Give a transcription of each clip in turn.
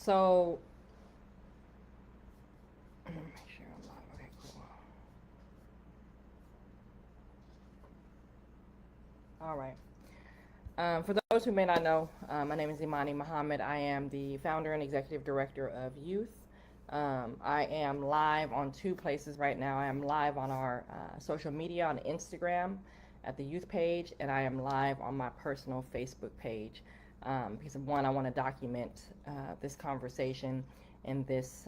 So, let me make sure I'm live. Okay, cool. All right. For those who may not know, my name is Imani Muhammad. I am the founder and executive director of Youth. I am live on two places right now. I am live on our social media on Instagram at the Youth page, and I am live on my personal Facebook page. Because one, I want to document this conversation and this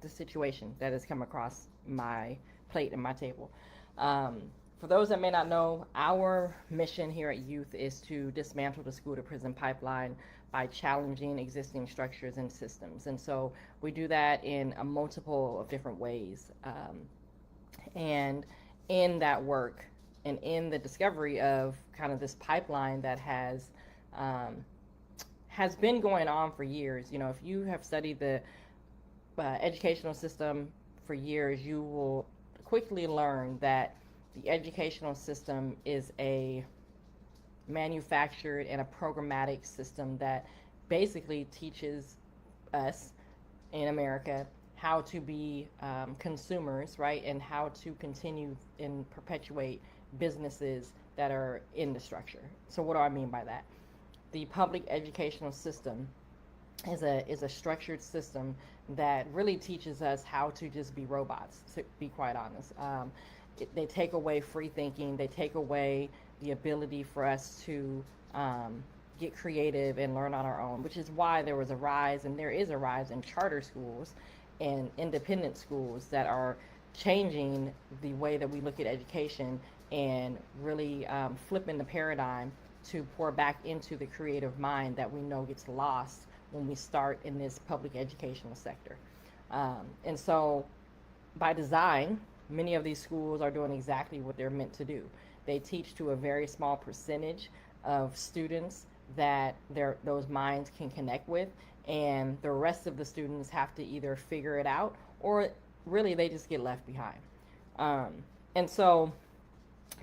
situation that has come across my plate and my table. For those that may not know, our mission here at Youth is to dismantle the school to prison pipeline by challenging existing structures and systems. And so we do that in a multiple of different ways. And in that work and in the discovery of kind of this pipeline that has been going on for years. You know, if you have studied the educational system for years, you will quickly learn that the educational system is a manufactured and a programmatic system that basically teaches us in America how to be consumers, right, and how to continue and perpetuate businesses that are in the structure. So what do I mean by that? The public educational system is a structured system that really teaches us how to just be robots, to be quite honest. They take away free thinking. They take away the ability for us to get creative and learn on our own, which is why there was a rise, and there is a rise in charter schools and independent schools that are changing the way that we look at education and really flipping the paradigm to pour back into the creative mind that we know gets lost when we start in this public educational sector. And so by design, many of these schools are doing exactly what they're meant to do. They teach to a very small percentage of students that those minds can connect with, and the rest of the students have to either figure it out or really they just get left behind. And so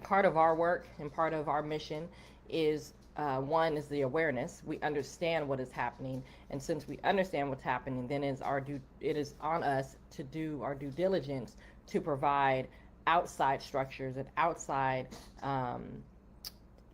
part of our work and part of our mission is one is the awareness. We understand what is happening, and since we understand what's happening, then it is on us to do our due diligence to provide outside structures and outside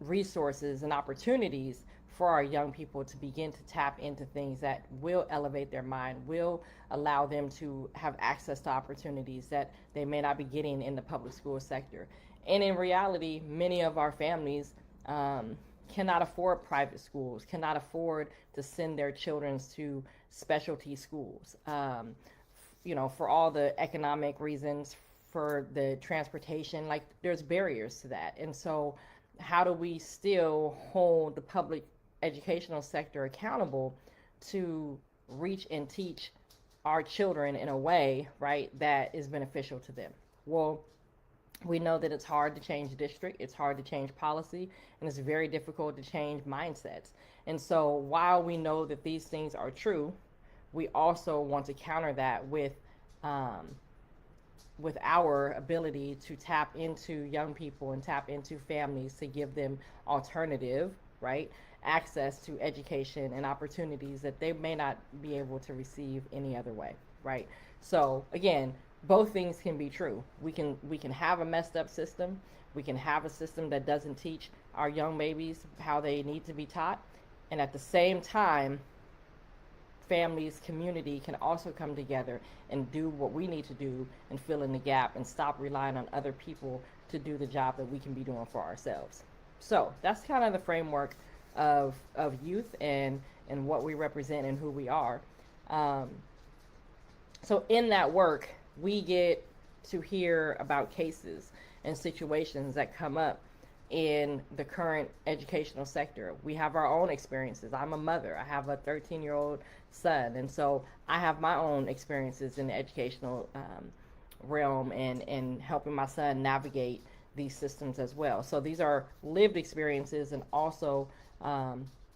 resources and opportunities for our young people to begin to tap into things that will elevate their mind, will allow them to have access to opportunities that they may not be getting in the public school sector. And in reality, many of our families cannot afford private schools, cannot afford to send their children to specialty schools, for all the economic reasons, for the transportation, like there's barriers to that. And so how do we still hold the public educational sector accountable to reach and teach our children in a way, right, that is beneficial to them? Well, we know that it's hard to change district, it's hard to change policy, and it's very difficult to change mindsets. And so while we know that these things are true, we also want to counter that with our ability to tap into young people and tap into families to give them alternative, right, access to education and opportunities that they may not be able to receive any other way, right? So again, both things can be true. We can have a messed up system. We can have a system that doesn't teach our young babies how they need to be taught, and at the same time, families, community can also come together and do what we need to do and fill in the gap and stop relying on other people to do the job that we can be doing for ourselves. So that's kind of the framework of youth and what we represent and who we are. So in that work, we get to hear about cases and situations that come up in the current educational sector. We have our own experiences. I'm a mother. I have a 13-year-old son, and so I have my own experiences in the educational realm and helping my son navigate these systems as well. So these are lived experiences and also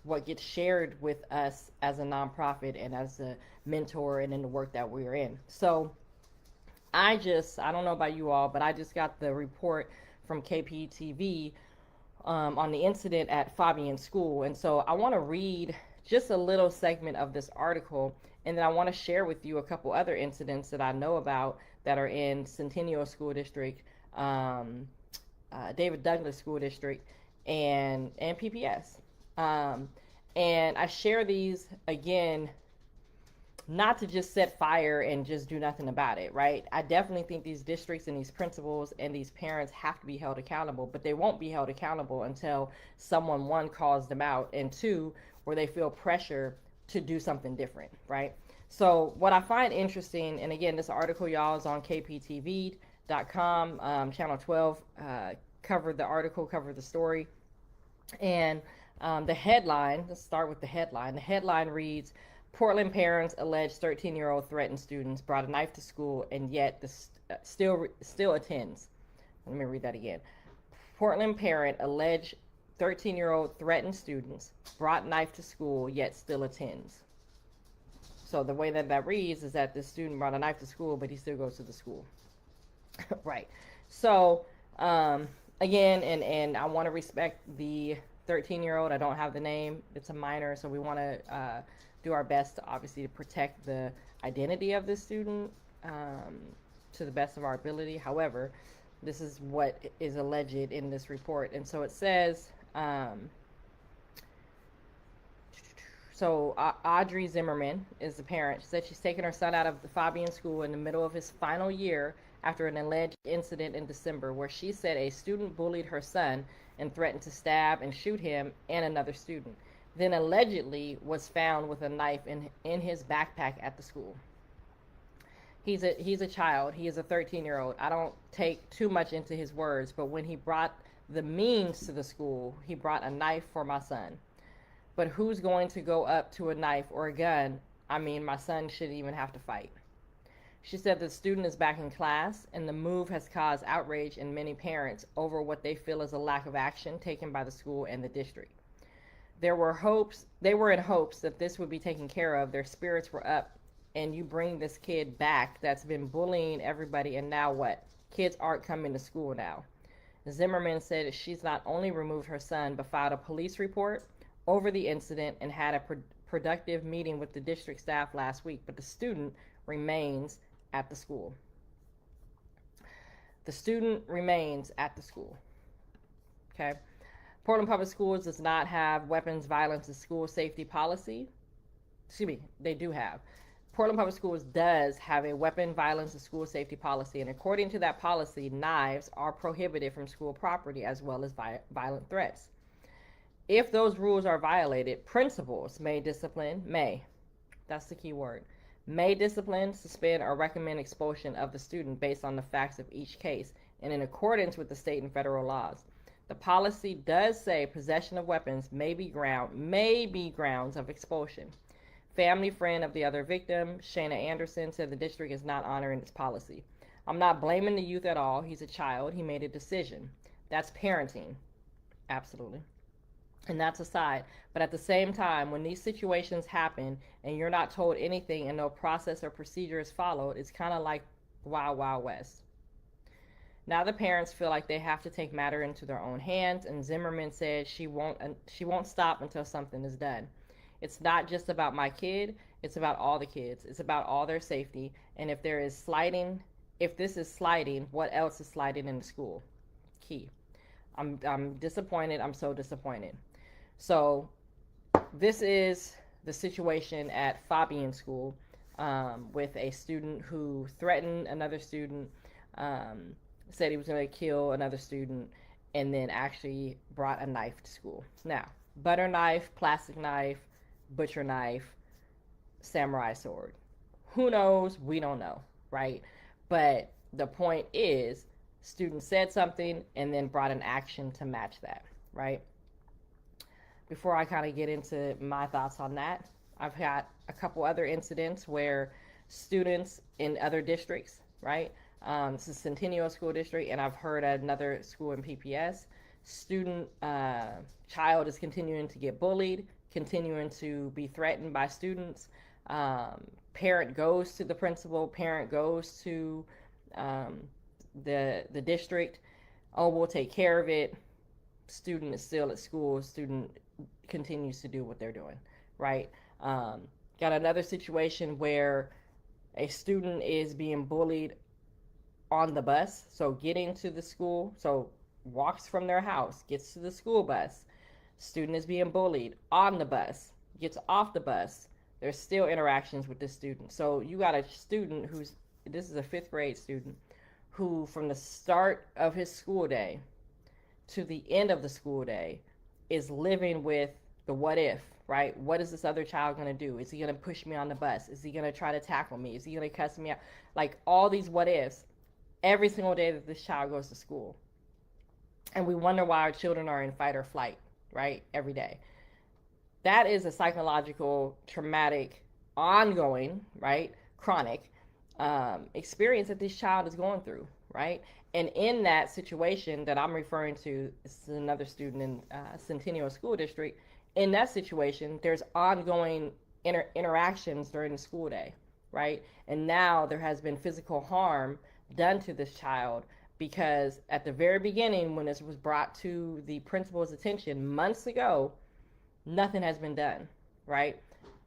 what gets shared with us as a nonprofit and as a mentor and in the work that we're in. So I don't know about you all, but I just got the report from KPTV on the incident at Fabian School. And so I want to read just a little segment of this article, and then I want to share with you a couple other incidents that I know about that are in Centennial School District, um, David Douglas School District, and PPS. Um, and I share these again not to just set fire and just do nothing about it, right? I definitely think these districts and these principals and these parents have to be held accountable, but they won't be held accountable until someone, one, calls them out, and two, where they feel pressure to do something different, right? So what I find interesting, and again, this article, y'all, is on kptv.com, channel 12, covered the article, covered the story, and the headline, let's start with the headline. The headline reads, Portland parents allege 13-year-old threatened students, brought a knife to school, and yet still attends. Let me read that again. Portland parent alleged 13-year-old threatened students, brought knife to school, yet still attends. So the way that that reads is that the student brought a knife to school, but he still goes to the school. Right. So again, and I want to respect the 13-year-old. I don't have the name. It's a minor, so we want to do our best to obviously to protect the identity of this student to the best of our ability. However, this is what is alleged in this report. And so it says, Audrey Zimmerman is the parent. She said she's taken her son out of the Fabian school in the middle of his final year after an alleged incident in December where she said a student bullied her son and threatened to stab and shoot him and another student, then allegedly was found with a knife in his backpack at the school. He's a child. He is a 13-year-old. I don't take too much into his words, but when he brought the means to the school, he brought a knife for my son. But who's going to go up to a knife or a gun? I mean, my son shouldn't even have to fight. She said the student is back in class, and the move has caused outrage in many parents over what they feel is a lack of action taken by the school and the district. They were in hopes that this would be taken care of. Their spirits were up, and you bring this kid back that's been bullying everybody, and now what? Kids aren't coming to school now. Zimmerman said she's not only removed her son, but filed a police report over the incident and had a productive meeting with the district staff last week, but the student remains at the school. The student remains at the school. Okay. Portland Public Schools does not have weapons, violence, and school safety policy. Excuse me, they do have. Portland Public Schools does have a weapon, violence, and school safety policy, and according to that policy, knives are prohibited from school property as well as violent threats. If those rules are violated, principals may discipline, that's the key word, may discipline, suspend, or recommend expulsion of the student based on the facts of each case and in accordance with the state and federal laws. The policy does say possession of weapons may be grounds of expulsion. Family friend of the other victim, Shana Anderson, said the district is not honoring its policy. I'm not blaming the youth at all. He's a child. He made a decision. That's parenting. Absolutely. And that's aside. But at the same time, when these situations happen and you're not told anything and no process or procedure is followed, it's kind of like Wild Wild West. Now the parents feel like they have to take matter into their own hands, and Zimmerman said she won't stop until something is done. It's not just about my kid, it's about all the kids. It's about all their safety. And if this is sliding, what else is sliding in the school? Key. I'm disappointed. I'm so disappointed. So this is the situation at Fabian School with a student who threatened another student, said he was going to kill another student, and then actually brought a knife to school. Now, butter knife, plastic knife, butcher knife, samurai sword. Who knows? We don't know, right? But the point is, student said something and then brought an action to match that, right? Before I kind of get into my thoughts on that, I've had a couple other incidents where students in other districts, right? This is Centennial School District, and I've heard at another school in PPS, child is continuing to get bullied, continuing to be threatened by students. Parent goes to the principal, parent goes to the district. Oh, we'll take care of it. Student is still at school. Student continues to do what they're doing, right? Got another situation where a student is being bullied on the bus, so getting to the school, so walks from their house, gets to the school bus. Student is being bullied on the bus, gets off the bus. There's still interactions with this student. So you got a student who's, this is a fifth grade student, who from the start of his school day to the end of the school day is living with the what if, right? What is this other child going to do? Is he going to push me on the bus? Is he going to try to tackle me? Is he going to cuss me out? Like all these what ifs every single day that this child goes to school. And we wonder why our children are in fight or flight, right? Every day. That is a psychological, traumatic, ongoing, right? Chronic experience that this child is going through, right? And in that situation that I'm referring to, this is another student in Centennial School District. In that situation, there's ongoing interactions during the school day, right? And now there has been physical harm done to this child because at the very beginning, when this was brought to the principal's attention months ago, nothing has been done, right?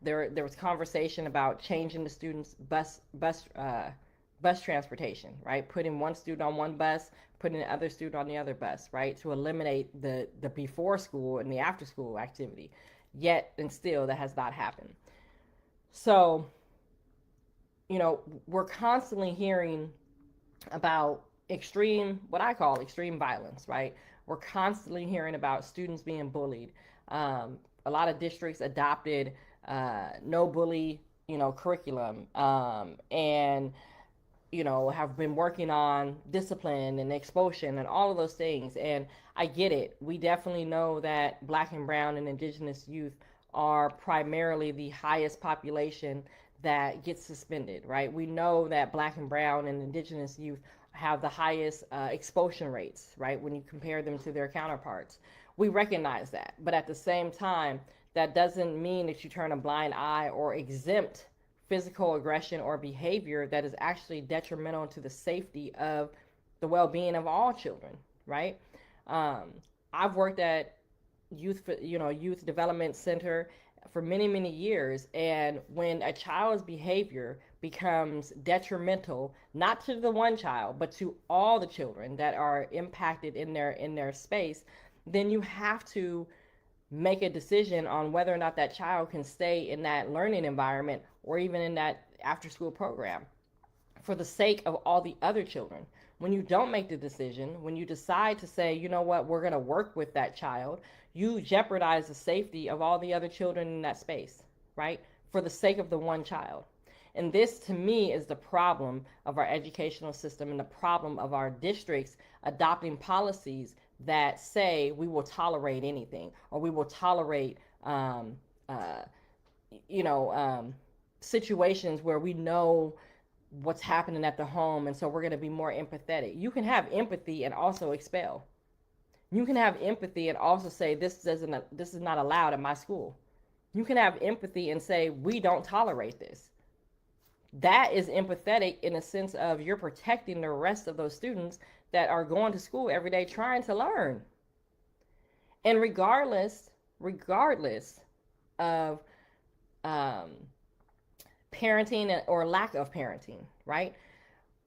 There was conversation about changing the students' bus transportation, right? Putting one student on one bus, putting the other student on the other bus, right? To eliminate the before school and the after school activity. Yet and still, that has not happened. So, you know, we're constantly hearing about extreme, what I call extreme violence, right? We're constantly hearing about students being bullied. A lot of districts adopted no bully, curriculum, and have been working on discipline and expulsion and all of those things. And I get it. We definitely know that Black and brown and indigenous youth are primarily the highest population that gets suspended, right? We know that Black and brown and indigenous youth have the highest expulsion rates, right? When you compare them to their counterparts. We recognize that. But at the same time, that doesn't mean that you turn a blind eye or exempt physical aggression or behavior that is actually detrimental to the safety of the well-being of all children, right? I've worked at youth development center for many, many years. And when a child's behavior becomes detrimental, not to the one child, but to all the children that are impacted in their space, then you have to make a decision on whether or not that child can stay in that learning environment or even in that after school program for the sake of all the other children. When you don't make the decision, when you decide to say, you know what, we're going to work with that child, you jeopardize the safety of all the other children in that space, right? For the sake of the one child. And this, to me, is the problem of our educational system and the problem of our districts adopting policies that say we will tolerate anything, or we will tolerate, situations where we know what's happening at the home, and so we're going to be more empathetic. You can have empathy and also expel. You can have empathy and also say this is not allowed at my school. You can have empathy and say we don't tolerate this. That is empathetic in the sense of you're protecting the rest of those students that are going to school every day trying to learn. And regardless of parenting or lack of parenting, right?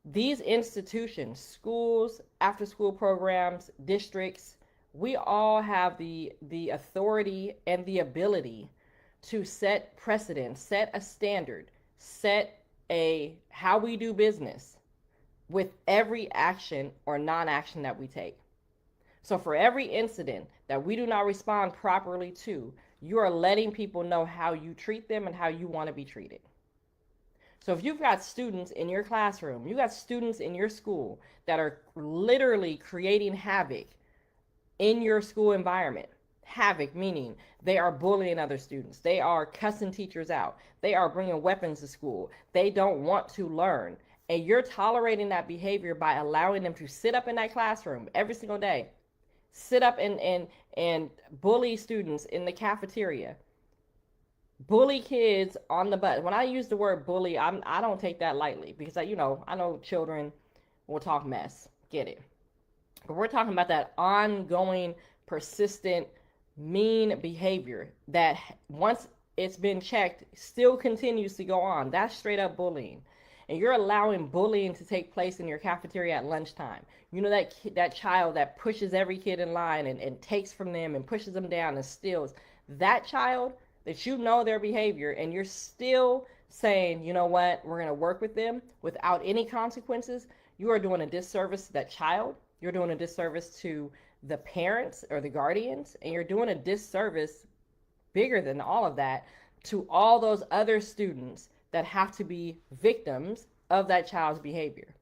These institutions, schools, after school programs, districts, we all have the authority and the ability to set precedent, set a standard, set a how we do business with every action or non-action that we take. So for every incident that we do not respond properly to, you are letting people know how you treat them and how you want to be treated. So if you've got students in your classroom, you got students in your school that are literally creating havoc in your school environment. Havoc meaning they are bullying other students. They are cussing teachers out. They are bringing weapons to school. They don't want to learn. And you're tolerating that behavior by allowing them to sit up in that classroom every single day. Sit up and bully students in the cafeteria. Bully kids on the bus. When I use the word bully, I don't take that lightly because I know children will talk mess. Get it. But we're talking about that ongoing, persistent, mean behavior that once it's been checked, still continues to go on. That's straight up bullying. And you're allowing bullying to take place in your cafeteria at lunchtime. You know that child that pushes every kid in line and takes from them and pushes them down and steals. That child that you know their behavior, and you're still saying, you know what, we're going to work with them without any consequences. You are doing a disservice to that child. You're doing a disservice to the parents or the guardians, and you're doing a disservice bigger than all of that to all those other students that have to be victims of that child's behavior.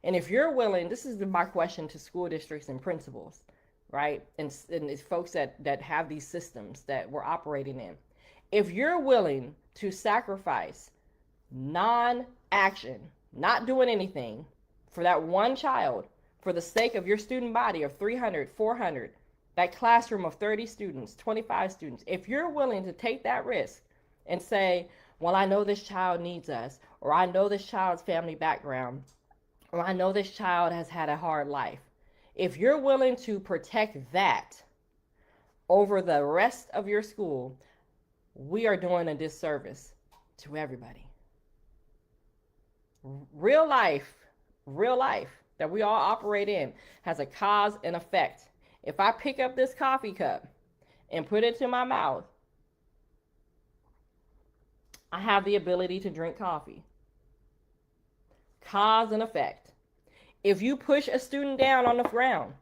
And if you're willing, this is my question to school districts and principals, right? And it's folks that have these systems that we're operating in. If you're willing to sacrifice non-action, not doing anything for that one child, for the sake of your student body of 300, 400, that classroom of 30 students, 25 students, if you're willing to take that risk and say, well, I know this child needs us, or I know this child's family background, or I know this child has had a hard life. If you're willing to protect that over the rest of your school, we are doing a disservice to everybody. Real life that we all operate in has a cause and effect. If I pick up this coffee cup and put it to my mouth, I have the ability to drink coffee. Cause and effect. If you push a student down on the ground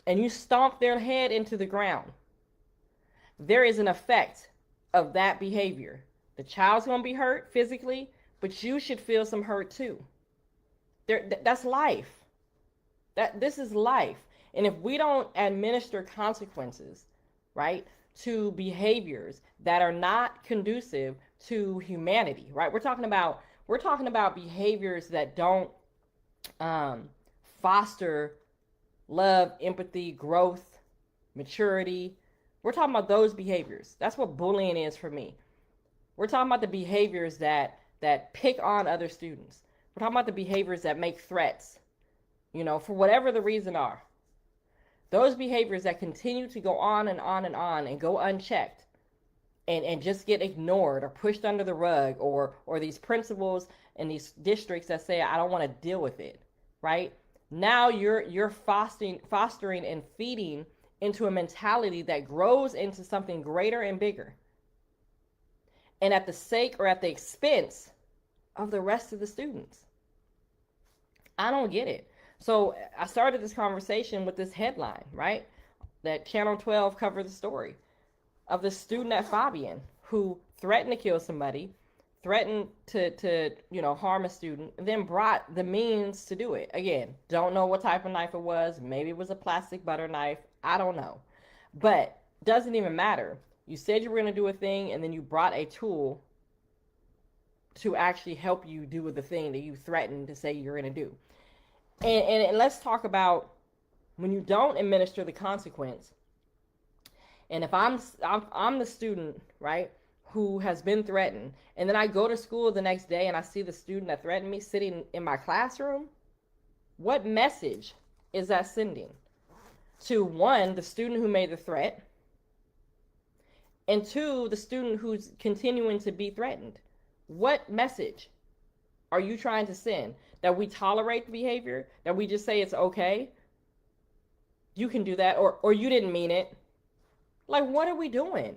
and you stomp their head into the ground, there is an effect of that behavior. The child's going to be hurt physically, but you should feel some hurt too. That's life. This is life. And if we don't administer consequences, right, to behaviors that are not conducive to humanity, right? We're talking about behaviors that don't foster love, empathy, growth, maturity. We're talking about those behaviors. That's what bullying is for me. We're talking about the behaviors that pick on other students. We're talking about the behaviors that make threats, for whatever the reason are. Those behaviors that continue to go on and on and on and go unchecked and just get ignored or pushed under the rug, or these principals and these districts that say, I don't want to deal with it, right? Now you're fostering and feeding into a mentality that grows into something greater and bigger. And at the sake or at the expense of the rest of the students. I don't get it. So I started this conversation with this headline, right? That Channel 12 covered the story of the student at Fabian who threatened to kill somebody, threatened to harm a student, and then brought the means to do it. Again, don't know what type of knife it was. Maybe it was a plastic butter knife. I don't know. But doesn't even matter. You said you were going to do a thing, and then you brought a tool to actually help you do the thing that you threatened to say you're going to do. And let's talk about when you don't administer the consequence. And if I'm the student, right, who has been threatened, and then I go to school the next day and I see the student that threatened me sitting in my classroom, what message is that sending to, one, the student who made the threat, and two, the student who's continuing to be threatened? What message are you trying to send? That we tolerate the behavior? That we just say it's okay? You can do that, or you didn't mean it. Like, what are we doing?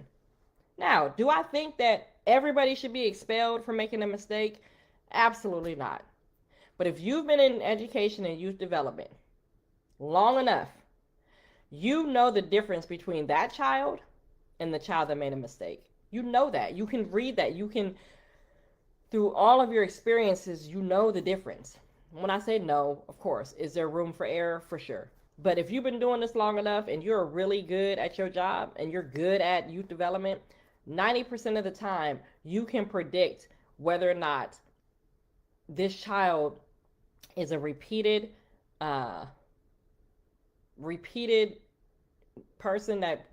Now, do I think that everybody should be expelled for making a mistake? Absolutely not. But if you've been in education and youth development long enough, you know the difference between that child and the child that made a mistake. You know that. You can read that. You can, through all of your experiences, you know the difference. When I say no, of course, is there room for error? For sure. But if you've been doing this long enough and you're really good at your job and you're good at youth development, 90% of the time you can predict whether or not this child is a repeated person that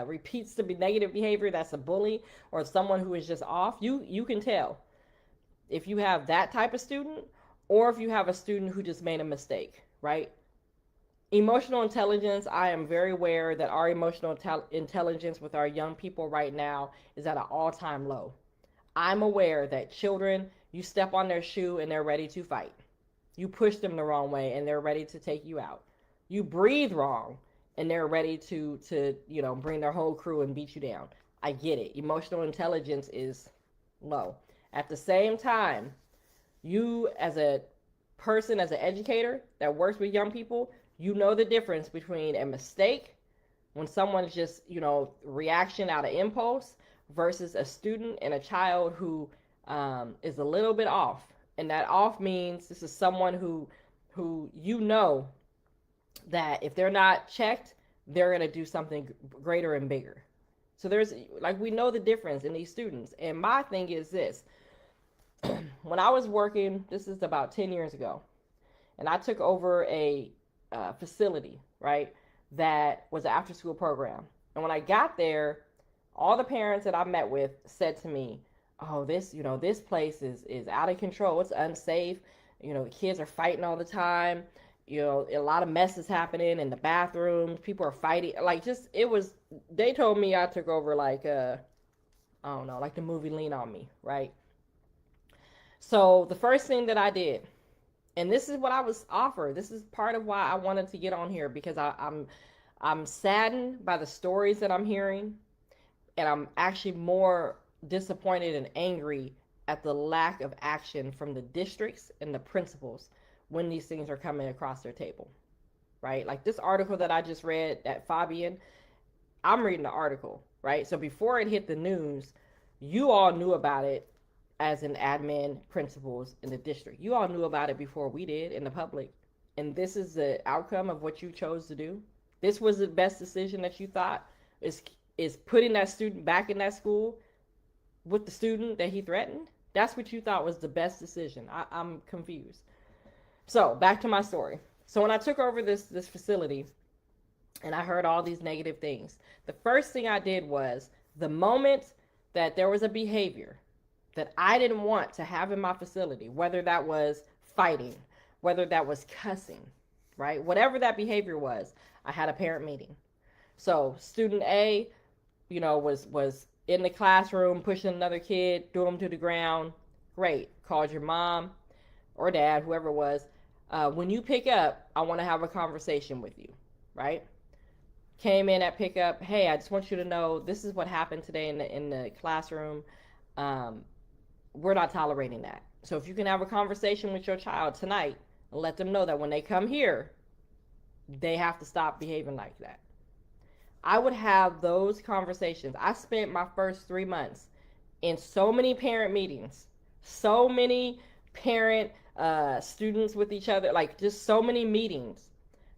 repeats the negative behavior, that's a bully, or someone who is just off. You can tell if you have that type of student or if you have a student who just made a mistake, right? Emotional intelligence, I am very aware that our emotional intelligence with our young people right now is at an all-time low. I'm aware that children, you step on their shoe and they're ready to fight. You push them the wrong way and they're ready to take you out. You breathe wrong and they're ready to bring their whole crew and beat you down. I get it. Emotional intelligence is low. At the same time, you as a person, as an educator that works with young people, you know the difference between a mistake when someone's just, reaction out of impulse versus a student and a child who is a little bit off. And that off means this is someone who that if they're not checked, they're going to do something greater and bigger. So there's we know the difference in these students. And my thing is this. When I was working, this is about 10 years ago, and I took over a facility, right, that was an after school program. And when I got there, all the parents that I met with said to me, oh, this place is out of control. It's unsafe. The kids are fighting all the time. A lot of mess is happening in the bathrooms. People are fighting. They told me I took over I don't know, like the movie Lean on Me, right? So the first thing that I did, and this is what I was offered. This is part of why I wanted to get on here, because I'm saddened by the stories that I'm hearing, and I'm actually more disappointed and angry at the lack of action from the districts and the principals when these things are coming across their table, right? Like this article that I just read at Fabian, I'm reading the article, right? So before it hit the news, you all knew about it as an admin, principals in the district. You all knew about it before we did in the public. And this is the outcome of what you chose to do. This was the best decision that you thought is putting that student back in that school with the student that he threatened. That's what you thought was the best decision. I'm confused. So back to my story. So when I took over this facility and I heard all these negative things, the first thing I did was, the moment that there was a behavior that I didn't want to have in my facility, whether that was fighting, whether that was cussing, right? Whatever that behavior was, I had a parent meeting. So student A, was in the classroom pushing another kid, threw him to the ground. Great. Called your mom or dad, whoever it was. When you pick up, I want to have a conversation with you, right? Came in at pickup. Hey, I just want you to know this is what happened today in the classroom. We're not tolerating that. So if you can have a conversation with your child tonight and let them know that when they come here, they have to stop behaving like that. I would have those conversations. I spent my first 3 months in so many parent meetings, so many parent students with each other, just so many meetings.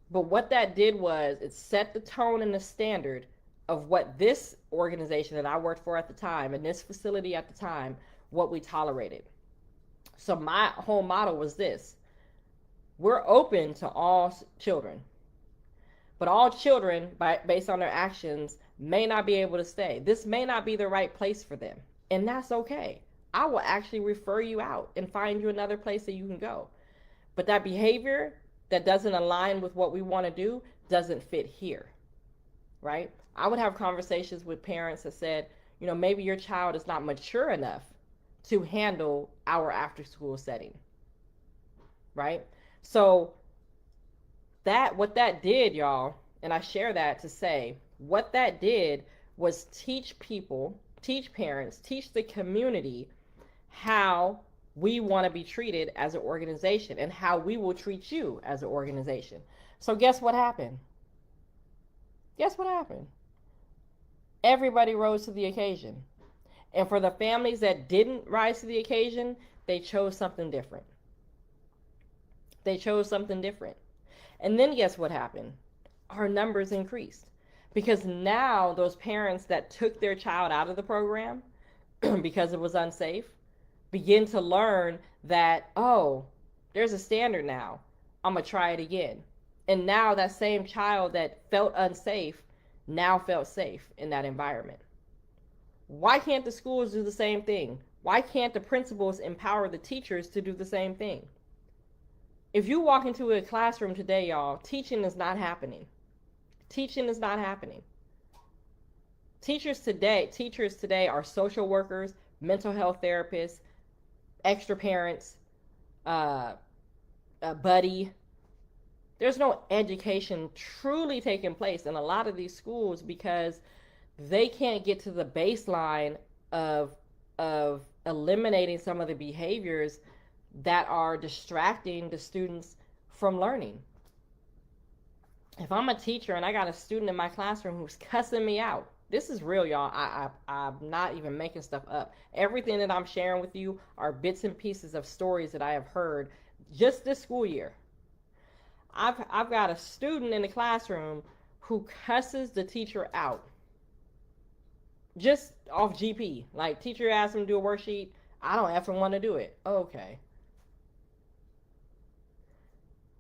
But what that did was it set the tone and the standard of what this organization that I worked for at the time and this facility at the time, what we tolerated. So my whole motto was this: we're open to all children, but all children, based on their actions, may not be able to stay. This may not be the right place for them, and that's okay. I will actually refer you out and find you another place that you can go. But that behavior that doesn't align with what we want to do doesn't fit here, right? I would have conversations with parents that said, maybe your child is not mature enough to handle our after school setting, right? So what that did, y'all, and I share that to say, what that did was teach people, teach parents, teach the community how we want to be treated as an organization and how we will treat you as an organization. So guess what happened? Guess what happened? Everybody rose to the occasion. And for the families that didn't rise to the occasion, they chose something different. They chose something different. And then guess what happened? Our numbers increased. Because now those parents that took their child out of the program because it was unsafe begin to learn that, oh, there's a standard now. I'm going to try it again. And now that same child that felt unsafe now felt safe in that environment. Why can't the schools do the same thing? Why can't the principals empower the teachers to do the same thing? If you walk into a classroom today, y'all, teaching is not happening. Teaching is not happening. Teachers today are social workers, mental health therapists, extra parents, uh, a buddy. There's no education truly taking place in a lot of these schools because they can't get to the baseline of of eliminating some of the behaviors that are distracting the students from learning. If I'm a teacher and I got a student in my classroom who's cussing me out, this is real, y'all. I'm not even making stuff up. Everything that I'm sharing with you are bits and pieces of stories that I have heard just this school year. I've got a student in the classroom who cusses the teacher out just off GP. Like, teacher asked him to do a worksheet. I don't ever want to do it. Okay.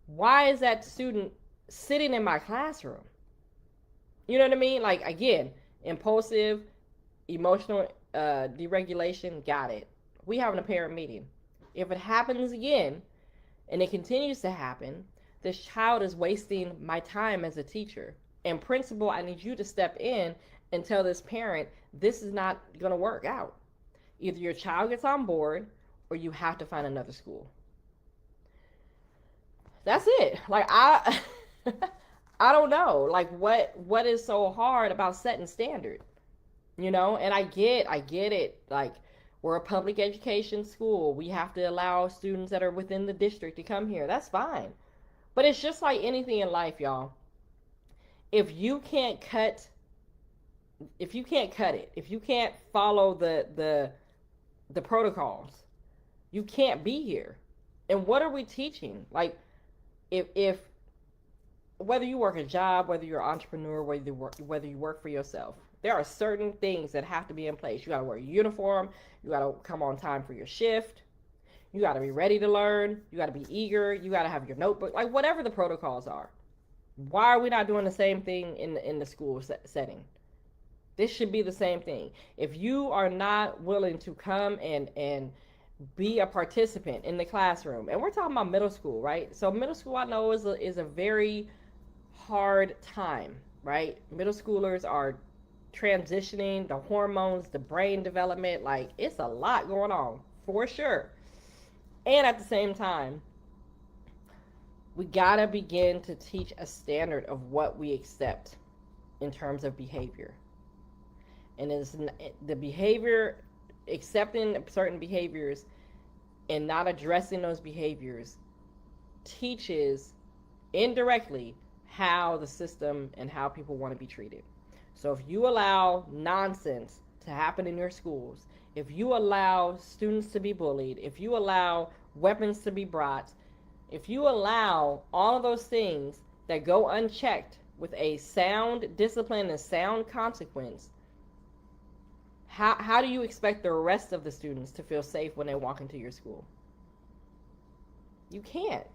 Why is that student sitting in my classroom? You know what I mean? Like, again, impulsive, emotional deregulation, got it. We having a parent meeting. If it happens again, and it continues to happen, this child is wasting my time as a teacher. And principal, I need you to step in and tell this parent, this is not going to work out. Either your child gets on board or you have to find another school. That's it. Like, I don't know. Like, what is so hard about setting standard? And I get it. Like, we're a public education school. We have to allow students that are within the district to come here. That's fine. But it's just like anything in life, y'all. If you can't cut it, if you can't follow the protocols, you can't be here. And what are we teaching? Like, if whether you work a job, whether you're an entrepreneur, whether you work for yourself, there are certain things that have to be in place. You got to wear a uniform. You got to come on time for your shift. You got to be ready to learn. You got to be eager. You got to have your notebook. Like, whatever the protocols are. Why are we not doing the same thing in the school setting? This should be the same thing. If you are not willing to come and be a participant in the classroom, and we're talking about middle school, right? So middle school, I know, is a very hard time, right? Middle schoolers are transitioning, the hormones, the brain development, like, it's a lot going on for sure. And at the same time, we gotta begin to teach a standard of what we accept in terms of behavior. And it's the behavior, accepting certain behaviors and not addressing those behaviors teaches indirectly how the system and how people want to be treated. So if you allow nonsense to happen in your schools, if you allow students to be bullied, if you allow weapons to be brought, if you allow all of those things that go unchecked with a sound discipline and sound consequence, how do you expect the rest of the students to feel safe when they walk into your school? You can't.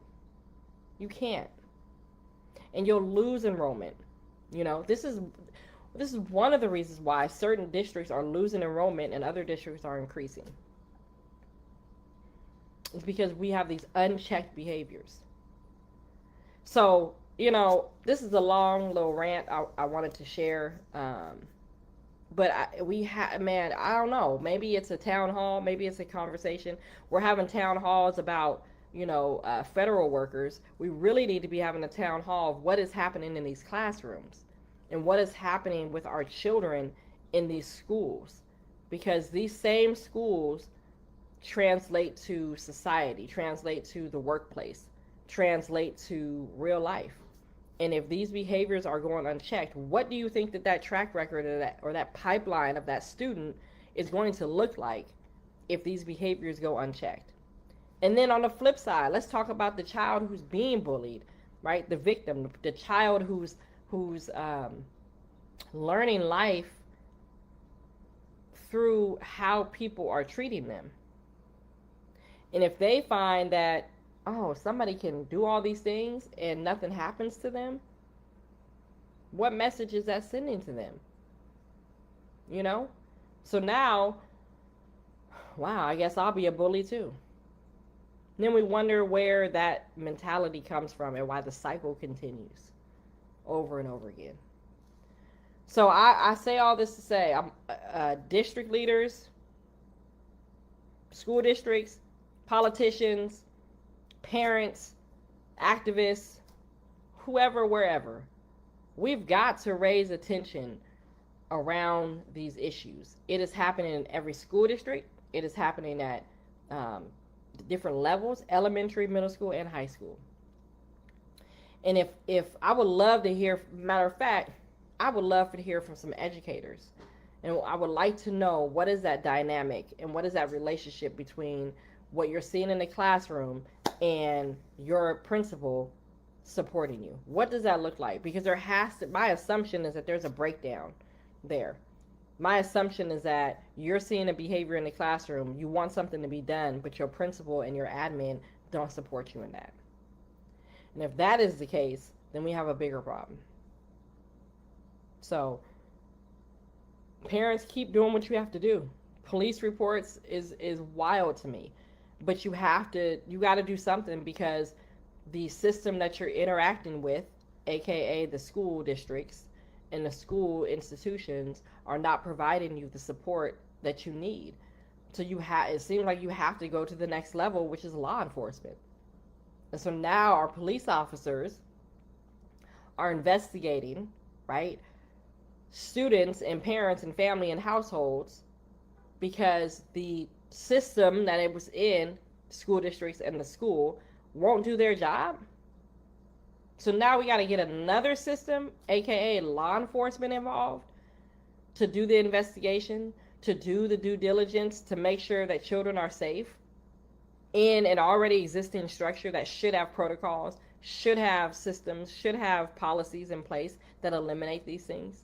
You can't. And you'll lose enrollment. This is one of the reasons why certain districts are losing enrollment and other districts are increasing. It's because we have these unchecked behaviors. So, this is a long little rant I wanted to share. But I don't know. Maybe it's a town hall. Maybe it's a conversation. We're having town halls about, federal workers. We really need to be having a town hall of what is happening in these classrooms and what is happening with our children in these schools. Because these same schools translate to society, translate to the workplace, translate to real life. And if these behaviors are going unchecked, what do you think that track record or that pipeline of that student is going to look like if these behaviors go unchecked? And then on the flip side, let's talk about the child who's being bullied, right? The victim, the child who's learning life through how people are treating them. And if they find that, oh, somebody can do all these things and nothing happens to them, what message is that sending to them? So now, wow, I guess I'll be a bully too. Then we wonder where that mentality comes from and why the cycle continues over and over again. So I say all this to say, district leaders, school districts, politicians, parents, activists, whoever, wherever, we've got to raise attention around these issues. It is happening in every school district. It is happening at different levels, elementary, middle school, and high school. And if I would love to hear, matter of fact, I would love to hear from some educators. And I would like to know, what is that dynamic and what is that relationship between what you're seeing in the classroom and your principal supporting you? What does that look like? Because there has to, my assumption is that there's a breakdown there. My assumption is that you're seeing a behavior in the classroom, you want something to be done, but your principal and your admin don't support you in that. And if that is the case, then we have a bigger problem. So parents, keep doing what you have to do. Police reports is wild to me, but you got to do something, because the system that you're interacting with, aka the school districts and the school institutions, are not providing you the support that you need. So it seems like you have to go to the next level, which is law enforcement. And so now our police officers are investigating, right, students and parents and family and households, because the system that it was in, school districts and the school, won't do their job. So now we got to get another system, aka law enforcement, involved to do the investigation, to do the due diligence, to make sure that children are safe in an already existing structure that should have protocols, should have systems, should have policies in place that eliminate these things.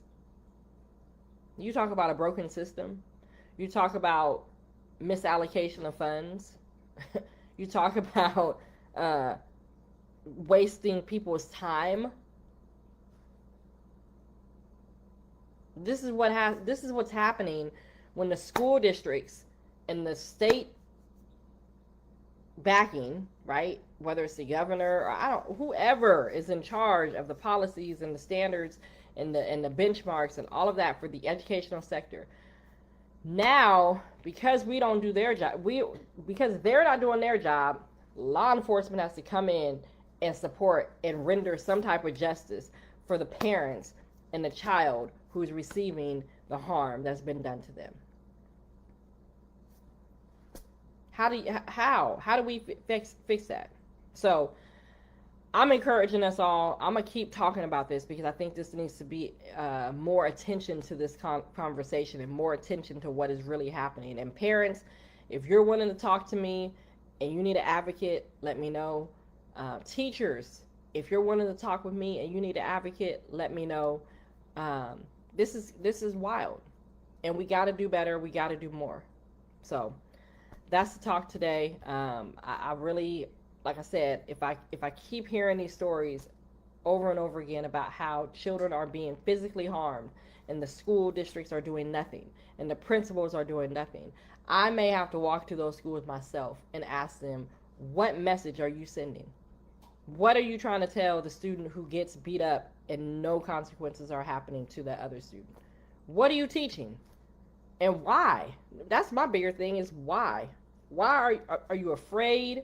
You talk about a broken system. You talk about misallocation of funds. You talk about wasting people's time. This is what's happening when the school districts and the state backing, right, whether it's the governor or whoever is in charge of the policies and the standards and the benchmarks and all of that for the educational sector. Now, because we don't do their job, because they're not doing their job, law enforcement has to come in and support and render some type of justice for the parents and the child who's receiving the harm that's been done to them. How do we fix that? So I'm encouraging us all. I'm going to keep talking about this, because I think this needs to be more attention to this conversation and more attention to what is really happening. And parents, if you're willing to talk to me and you need an advocate, let me know. Teachers, if you're willing to talk with me and you need an advocate, let me know. This is wild, and we got to do better. We got to do more. So that's the talk today. I really, like I said, if I keep hearing these stories over and over again about how children are being physically harmed and the school districts are doing nothing and the principals are doing nothing, I may have to walk to those schools myself and ask them, what message are you sending? What are you trying to tell the student who gets beat up and no consequences are happening to that other student? What are you teaching? And why? That's my bigger thing, is why? Why are you afraid?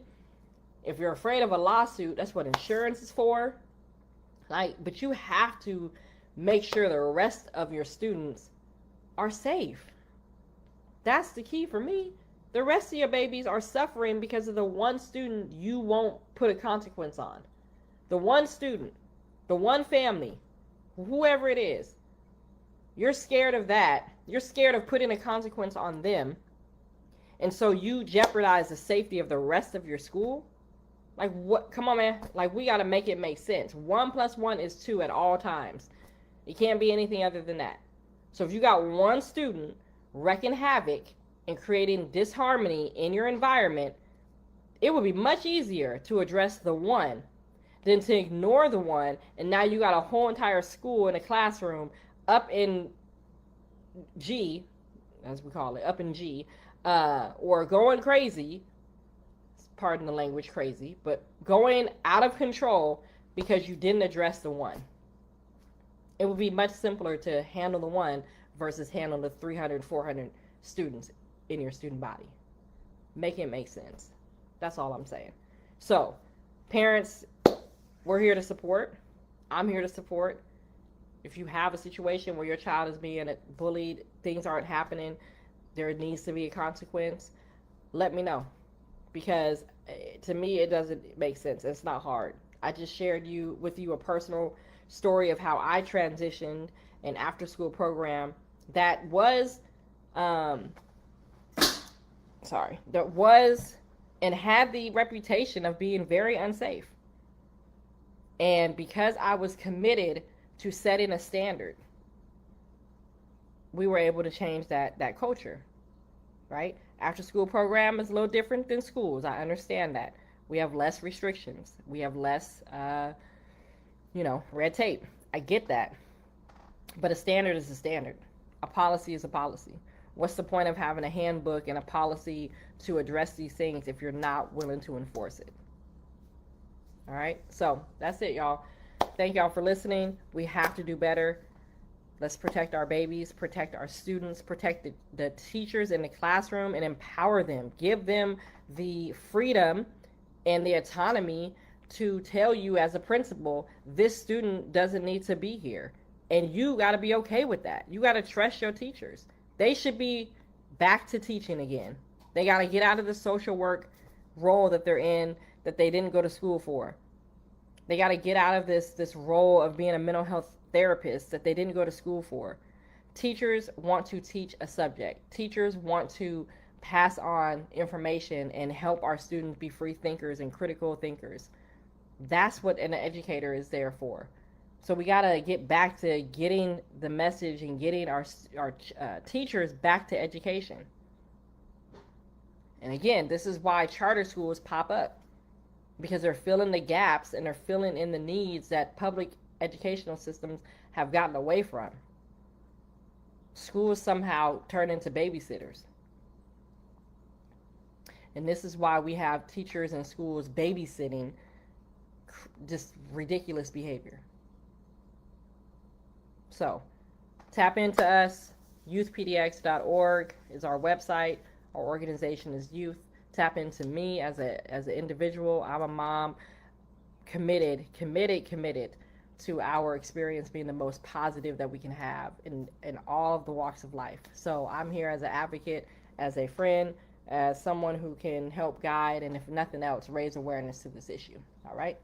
If you're afraid of a lawsuit, that's what insurance is for. But you have to make sure the rest of your students are safe. That's the key for me. The rest of your babies are suffering because of the one student you won't put a consequence on. The one student, the one family, whoever it is. You're scared of that. You're scared of putting a consequence on them. And so you jeopardize the safety of the rest of your school. Like, what? Come on, man. Like, we got to make it make sense. 1 + 1 is 2 at all times. It can't be anything other than that. So if you got one student wreaking havoc and creating disharmony in your environment, it would be much easier to address the one than to ignore the one. And now you got a whole entire school in a classroom up in G, as we call it, up in G, or going crazy, pardon the language, crazy, but going out of control because you didn't address the one. It would be much simpler to handle the one versus handle the 300, 400 students in your student body. Make it make sense. That's all I'm saying. So, parents, we're here to support. I'm here to support. If you have a situation where your child is being bullied, things aren't happening, there needs to be a consequence, let me know. Because to me, it doesn't make sense. It's not hard. I just shared with you a personal story of how I transitioned an after-school program that was, that was and had the reputation of being very unsafe. And because I was committed to setting a standard, we were able to change that culture, right? After school program is a little different than schools. I understand that. We have less restrictions. We have less, red tape. I get that. But a standard is a standard. A policy is a policy. What's the point of having a handbook and a policy to address these things if you're not willing to enforce it? All right, so that's it, y'all. Thank y'all for listening. We have to do better. Let's protect our babies, protect our students, protect the teachers in the classroom, and empower them. Give them the freedom and the autonomy to tell you as a principal, this student doesn't need to be here. And you got to be okay with that. You got to trust your teachers. They should be back to teaching again. They got to get out of the social work role that they're in, that they didn't go to school for. They got to get out of this role of being a mental health therapist that they didn't go to school for. Teachers want to teach a subject. Teachers want to pass on information and help our students be free thinkers and critical thinkers. That's what an educator is there for. So we got to get back to getting the message and getting our teachers back to education. And again, this is why charter schools pop up, because they're filling the gaps and they're filling in the needs that public educational systems have gotten away from. Schools somehow turn into babysitters. And this is why we have teachers in schools babysitting just ridiculous behavior. So, tap into us. youthpdx.org is our website. Our organization is youth. Tap into me as an individual. I'm a mom, committed to our experience being the most positive that we can have in all of the walks of life. So I'm here as an advocate, as a friend, as someone who can help guide, and if nothing else, raise awareness to this issue. All right?